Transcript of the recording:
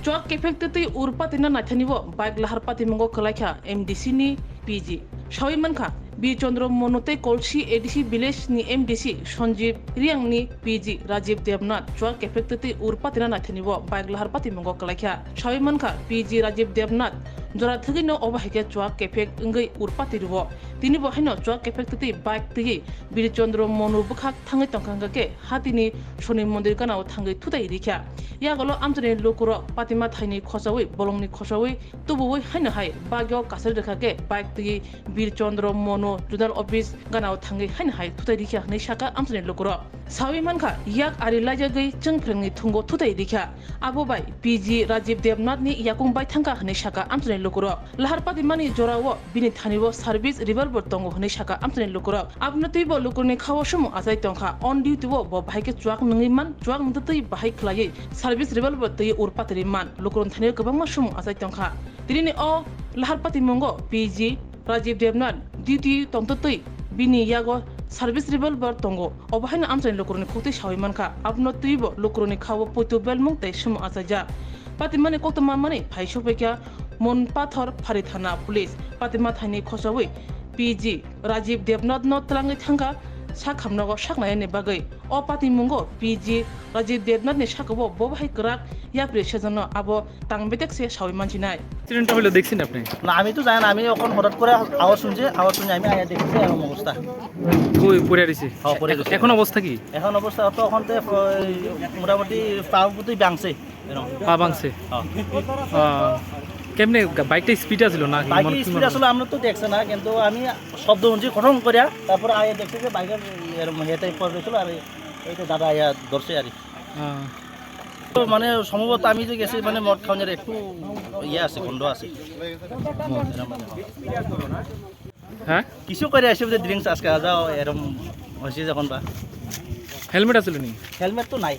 Chua kefektati urpatina nathanibo bike lahar patimongo kalaikha MDC ni PG. Shawi mankha B Chandra Monote Kolshi ADC Village ni MDC Sanjeev Riang ni PG Rajiv Devnath Chua kefektati urpatina nathanibo bike lahar patimongo kalaikha Shawi mankha PG Rajiv Devnath Jora thagino obahike chua kefek ngai urpatirubo tini bohaino chua kefektati bike tigi Bir Chandra Monu bukhak thangai tongkangake hatini shoni mondir kanao thangai thudai rikha yagolo amjane lokuro patima thaini khosawi bolongni khosawi tubuwi haina hai bagyo kasar rekhake bike tigi Bir Chandra Monu Judal office ganao thangai haina hai thudai rikha nei shaka amjane lokuro sawi mankha yak ari lajagai chengprengni thungo thudai rikha abo bai PG Rajiv Devnath ni yakung bai thangka hne shaka amjane lokuro lahar patimani jorawo bini thanibo service revolver tongo hne shaka amjane lokuro abnatibo lokurni khawasum asai tongkha on duty bo bahike chuak nungi man chuak muttai bahai khlai service revolver tei urpatri man lokuron thani gobang masum asai tongkha tini o lahar patimongo PG Rajiv Devnath duty tongtoi bini yago service revolver tongo obahaina amjane lokurni khoti shawi mankha abnatibo lokurni khawo poito belmung tei sum asaja patimani koktama mani phaisho pekya mon pathor phari thana police patima thani khosawi PG Rajiv Devnath no tlangai thanga sakhamnago saknai ne bagai o patimungo PG Rajiv Devnath ne sakabo bobhai krak yapre sejono abo tangbetek se shawi manchinai অ্যাক্সিডেন্টটা হলো দেখছেন আপনি? না আমি তো জানি না, আমি এখন হঠাৎ করে আওয়াজ শুনে আমি আয়া দেখছি এরকম অবস্থা। কই পড়ে রইছে? হ্যাঁ পড়ে গেছে। এখন অবস্থা কি? এখন অবস্থা তো এখন তো মোটামুটি পা পুতি ভাঙছে এরকম। পা ভাঙছে? হ্যাঁ। কেমনে বাইকটা স্পিড আছিল না? বাইক স্পিড আসলে আমরা তো দেখছে না, কিন্তু আমি শব্দ শুনছি খটম করিয়া, তারপরে আয়া দেখছি যে বাইকের এরকম হেটাই পড়েছিল আর এইটা দাদা আয়া ধরছে আর তো মানে সম্ভবত আমি যে গেছি মানে মদ খাওয়ার একটু ইয়ে আছে, গন্ধ আছে। হ্যাঁ কিছু করে আসে যে ড্রিঙ্কস আজকে যাও এরকম হয়েছে যখন বা হেলমেট আছিল নি? হেলমেট তো নাই।